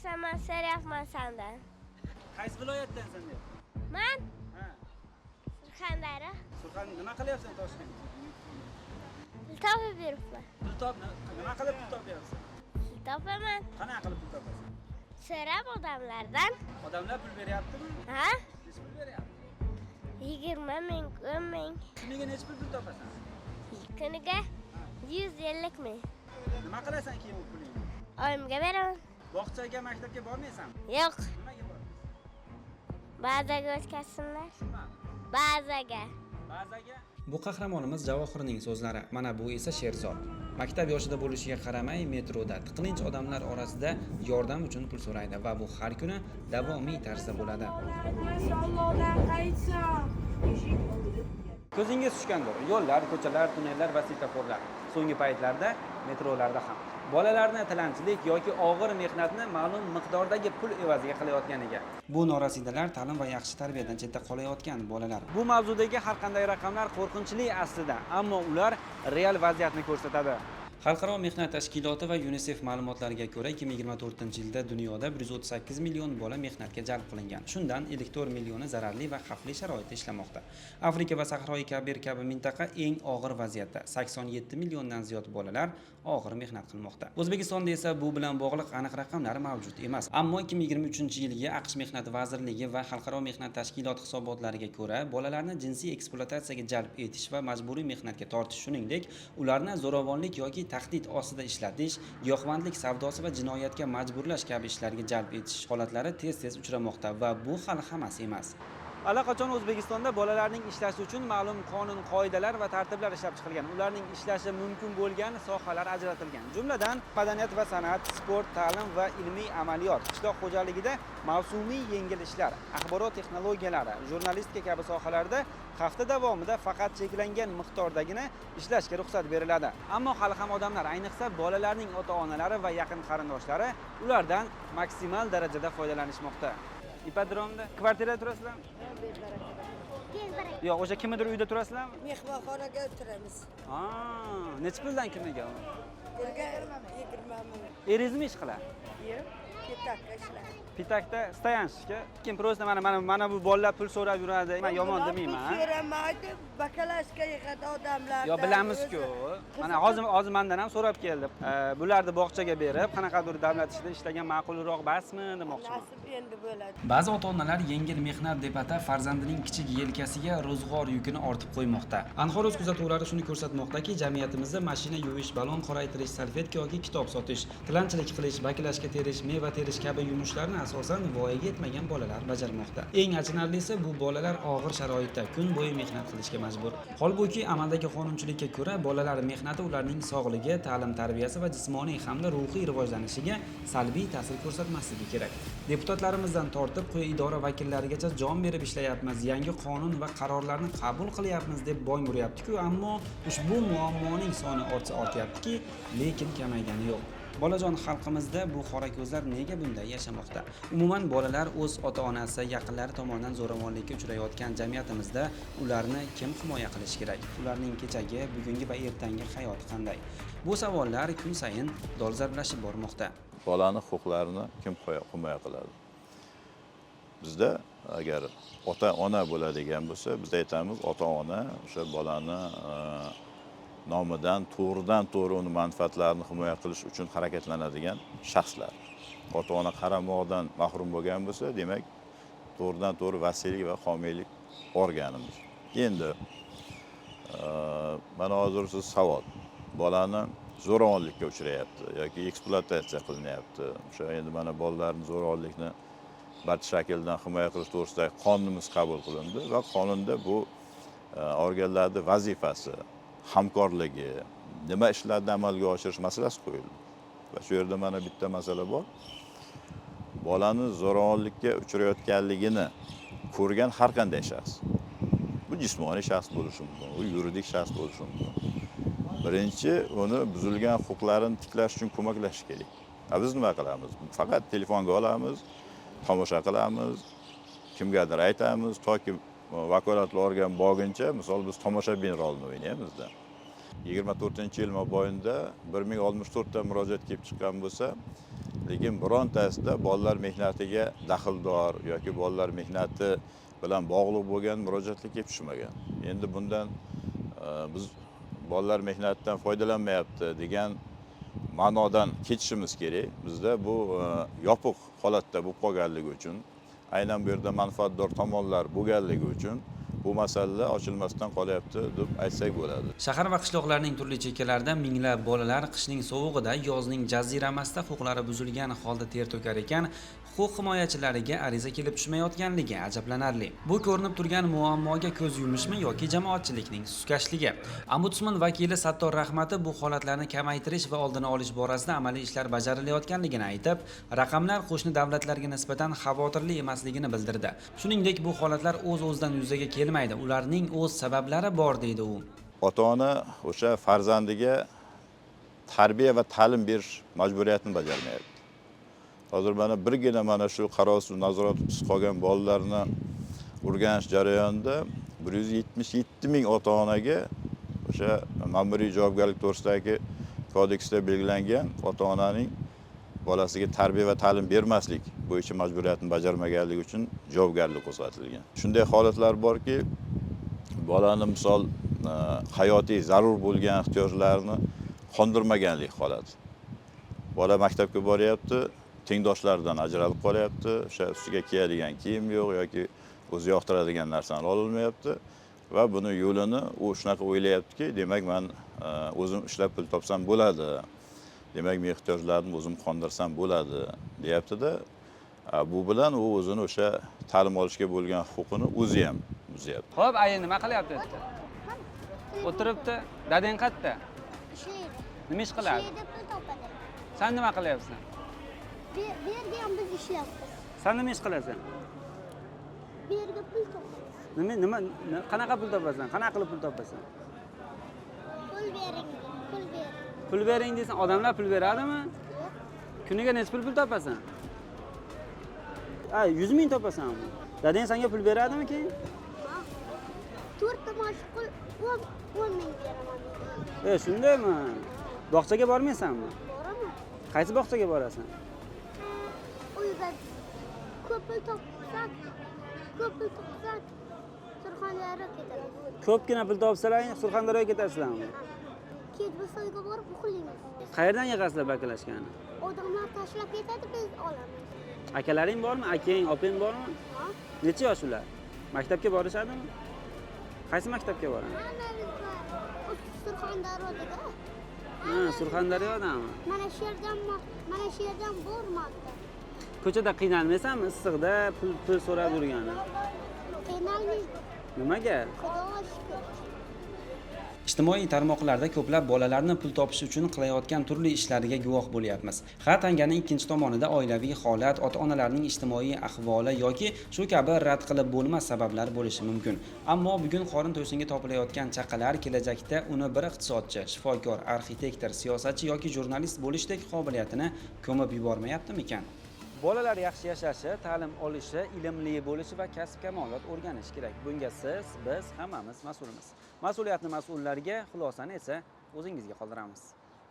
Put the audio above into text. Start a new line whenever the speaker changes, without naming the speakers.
so'rayapsan, men so'rayapman sendan.
Qaysi viloyatdansan deb?
Men
Ha.
Surxondaryo.
Surxon nima qilyapsan Toshkentda?
Pul topib yuribman.
Pul top nima qilib pul topyapsan?
Pul topaman.
Qanaqa qilib pul topasan?
So'rab odamlardan.
Odamlar pul beryaptimi?
Ha?
Necha pul beryapti?
20 ming, 10 ming.
Kuniga necha pul topasan?
Kuniga 150 ming.
Nima qilasan keyin u pulingni?
Oyimga beraman.
Bog'chaga, maktabga bormaysanmi?
Yo'q,
Nimaga bormaysan?
bazaga o'tkazsinlar.
Nima?
Bazaga.
Bazaga?
Bu qahramonimiz Javohirning so'zlari. Mana bu esa Sherzod. Maktab yoshida bo'lishiga qaramay metroda tiqilinch odamlar orasida yordam uchun pul so'raydi va bu har kuni davomiy tarzda bo'ladi.
Maşallahdan qaytsan.
Ko'zingiz tushgandir. Yo'llar, ko'chalar, tunnellar va svetoforlar. So'nggi paytlarda metrolarda ham bolalarni tilanchilik yoki og'ir mehnatni ma'lum miqdordagi pul evaziga qilayotganiga. Bu norasidalar ta'lim va yaxshi tarbiyadan chetda qolayotgan bolalar. Bu mavzudagi har qanday raqamlar qo'rqinchli aslida, ammo ular real vaziyatni ko'rsatadi. Xalqaro mehnat tashkiloti va UNICEF ma'lumotlariga ko'ra 2024-yilda dunyoda 138 million bola mehnatga jalb qilingan. Shundan 54 millioni zararli va xavfli sharoitda ishlamoqda. Afrika va Sahroyi Kabir kabi mintaqa eng og'ir vaziyatda. 87 milliondan ziyod bolalar og'ir mehnat qilmoqda. O'zbekistonda esa bu bilan bog'liq aniq raqamlar mavjud emas. Ammo 2023-yilgi AQSh Mehnat vazirligi va Xalqaro mehnat tashkiloti hisobotlariga ko'ra, bolalarni jinsiy ekspluatatsiyaga jalb etish va majburiy mehnatga tortish, shuningdek, ularni zo'ravonlik yoki tahdid ostida ishlatish, giyohvandlik savdosi va jinoyatga majburlash kabi ishlarga jalb etish holatlari tez-tez uchramoqda va bu hali hammasi emas. Allaqachon O'zbekistonda bolalarning ishlashi uchun ma'lum qonun, qoidalar va tartiblar ishlab chiqilgan. Ularning ishlashi mumkin bo'lgan sohalar ajratilgan. Jumladan, madaniyat va san'at, sport, ta'lim va ilmiy amaliyot, qishloq xo'jaligida mavsumiy yengil ishlar, axborot texnologiyalari, jurnalistika kabi sohalarda hafta davomida faqat cheklangan miqdordagina ishlashga ruxsat beriladi. Ammo hali ham odamlar, ayniqsa bolalarning ota-onalari va yaqin qarindoshlari ulardan maksimal darajada foydalanishmoqda. Ipodromda kvartirada turasizlarmi? Yo'q, o'sha kimnidir uyida turasizlarmi?
Mehmonxonaga o'tiramiz.
Necha puldan kuniga?
Kuniga 20 ming.
Erizmi ish qiladi?
Yo'q, ketakka ishlaydi.
Pitakda stoyanshga. Kim просто mana bu bolalar pul so'rab yuradi. Men yomon demayman.
So'ramaydi, bakalashga yig'adi odamlar.
Yo, bilamiz-ku. Mana hozir mendan ham so'rab keldi. Bularni bog'chaga berib, qanaqadir davlat ishida ishlagan ma'qulroq basmi demoqchiman.
Nasib endi bo'ladi.
Ba'zi ota-onalar yengil mehnat deb atab farzandining kichik yelkasiga ro'zg'or yukini ortib qo'ymoqda. Anhor o'z kuzatuvlari shuni ko'rsatmoqdaki, jamiyatimizda mashina yuvish, balon qoraytirish, salfetka yoki kitob sotish, tilanchilik qilish, baklashga terish, meva terish kabi yumushlarni asosan voyaga yetmagan bolalar bajarmoqda. Eng achinarlisi, bu bolalar og'ir sharoitda kun bo'yi mehnat qilishga majbur. Holbuki amaldagi qonunchilikka ko'ra bolalar mehnati ularning sog'ligi, ta'lim tarbiyasi va jismoniy hamda ruhiy rivojlanishiga salbiy ta'sir ko'rsatmasligi kerak. Deputatlarimizdan tortib quyi idora vakillarigacha jon berib ishlayapmiz, yangi qonun va qarorlarni qabul qilyapmiz deb bo'y uryapti-ku, ammo ushbu muammoning soni ortyaptiki, lekin kamaygani yo'q. Bolajon xalqimizda bu qora ko'zlar nega bunday yashamoqda? Umuman bolalar o'z ota-onasi, yaqinlari tomonidan zo'ravonlikka uchrayotgan jamiyatimizda ularni kim himoya qilishi kerak? Ularning kechagi, bugungi va ertangi hayoti qanday? Bu savollar kun sayin dolzarblashib bormoqda.
Bolani huquqlarini kim himoya qiladi? Bizda agar ota-ona bo'ladigan bo'lsa, biz aytamiz, ota-ona o'sha bolani nomidan to'g'ridan-to'g'ri uni manfaatlarini himoya qilish uchun harakatlanadigan shaxslar. Ota-ona qaramoqdan mahrum bo'lgan bo'lsa, demak, to'g'ridan-to'g'ri vasiylik va homiylik organimiz. Endi mana hozir siz savol, bolani zo'ravonlikka uchrayapti yoki ekspluatatsiya qilinyapti. O'sha endi mana bolalarni zo'ravonlikni barcha shakldan himoya qilish to'g'risidagi qonunimiz qabul qilindi va qonunda bu organlarning vazifasi, hamkorligi, nima ishlarni amalga oshirish masalasi qo'yildi. Va shu yerda mana bitta masala bor. Bolani zo'ravonlikka uchrayotganligini ko'rgan har qanday shaxs. Bu jismoniy shaxs bo'lishi mumkin, u yuridik shaxs bo'lishi mumkin. Birinchi, uni buzilgan huquqlarini tiklash uchun ko'maklash kerak. Biz nima qilamiz? Faqat telefonga olamiz, tomosha qilamiz, kimgadir aytamiz, toki vakolatli organ bo'lguncha, misol biz tomoshabin rolini o'ynaymiz-da. 24-yil mobaynida 1064 ta murojaat kelib chiqqan bo'lsa, lekin birontasida bolalar mehnatiga daxldor yoki bolalar mehnati bilan bog'liq bo'lgan murojaatlar kelib tushmagan. Endi bundan biz bolalar mehnatidan foydalanmayapti degan ma'nodan ketishimiz kerak. Bizda bu yopiq holatda bo'lib qolganligi uchun, aynan bu yerda manfaatdor tomonlar bo'lganligi uchun bu masalalar ochilmasdan qolyapti deb aytsak bo'ladi.
Shahar va qishloqlarning turli chekkalarida minglab bolalar qishning sovug'ida, yozning jaziramasida huquqlari buzilgan holda ter to'kar ekan, huquq himoyachilariga ariza kelib tushmayotganligi ajablanarli. Bu ko'rinib turgan muammoga ko'z yumishmi yoki jamoatchilikning suskashligi? Ombudsman vakili Sattor Rahmatov bu holatlarni kamaytirish va oldini olish borasida amaliy ishlar bajarilayotganligini aytib, raqamlar qo'shni davlatlarga nisbatan xavotirli emasligini bildirdi. Shuningdek, bu holatlar o'z-o'zidan yuzaga kelmaydi, ularning o'z sabablari bor deydi u.
Ota-ona o'sha farzandiga tarbiya va ta'lim berish majburiyatini bajarmayapti. Hozir birgina mana shu qarovsiz nazoratisiz qolgan bolalarni o'rganish jarayonida 177 ming ota-onaga o'sha ma'muriy javobgarlik to'g'risidagi kodeksda belgilangan ota-onaning bolasiga tarbiya va ta'lim bermaslik bo'yicha majburiyatini bajarmaganligi uchun javobgarlik qo'zg'atilgan. Shunday holatlar borki, bolani misol hayotiy zarur bo'lgan ehtiyojlarini qondirmaganlik holati. Bola maktabga boryapti, tengdoshlaridan ajralib qolyapti, o'sha ustiga kiyadigan kiyim yo'q yoki o'zi yoqtiradigan narsani ololmayapti va buni yo'lini u shunaqa o'ylayaptiki, demak men o'zim ishlab pul topsam bo'ladi. Demak, men ehtiyojlarimni o'zim qondirsam bo'ladi, deyapti-da. Bu bilan u o'zini o'sha ta'lim olishga bo'lgan huquqini o'zi ham buzyapti.
Xo'p, ayi nima qilyapti? O'tiribdi. Dadang qayerda?
Ishlaydi.
Nima ish qiladi?
Ishlaydi, pul topadi.
Sen nima qilyapsan?
Bu yerga ham biz ishlayapmiz.
Sen nima ish qilasan?
Bu yerga pul topamiz.
Nima qanaqa pul topasan? Qanaqa qilib pul topasan?
Pul bering, pul bering.
Pul bering desan, odamlar pul beradimi? Kuniga necha pul topasan? 100 ming topasanmi? Dadang senga pul beradimi keyin?
4 ta mashg'ul 10 ming beraman.
Shundaymi? Bog'chaga bormaysanmi?
Boraman.
Qaysi bog'chaga borasan?
Uyda ko'p pul topsak, Surxondaryoga ketamiz.
Ko'pgina pul topsalaring, Surxondaryoga ketasizlarmi?
Ketbisoyga borib uxlaymiz.
Qayerdan yig'asizlar bakalashkani?
Odamlar tashlab ketadi, biz olamiz.
Akalaring bormi? Akang, opang bormi?
Ha?
Necha yosh ular? Maktabga borishadimi? Qaysi maktabga boradi?
Surxondaryoda.
Surxondaryodanmi?
Mana shu yerdan bormadi.
Ko'chada qiynalmaysanmi? Issiqda pul so'rab yurgani.
Qiynalmaydi.
Nimaga?
Xudoga shukr.
Ijtimoiy tarmoqlarda ko'plab bolalarni pul topish uchun qilayotgan turli ishlariga guvoh bo'lyapmiz. Har tanganing ikkinchi tomonida oilaviy holat, ota-onalarning ijtimoiy ahvoli yoki shu kabi rad qilib bo'lmas sabablar bo'lishi mumkin. Ammo bugun qorin to'ysinga topilayotgan chaqalar kelajakda uni bir iqtisodchi, shifokor, arxitektor, siyosatchi yoki jurnalist bo'lishdek qobiliyatini ko'mib yubormayaptimikan? Bolalar yaxshi yashashi, ta'lim olishi, ilmli bo'lishi va kasb kamolot o'rganishi kerak. Bunga siz, biz hammamiz mas'ulmiz. Mas'uliyatni mas'ullarga, xulosani esa o'zingizga qoldiramiz.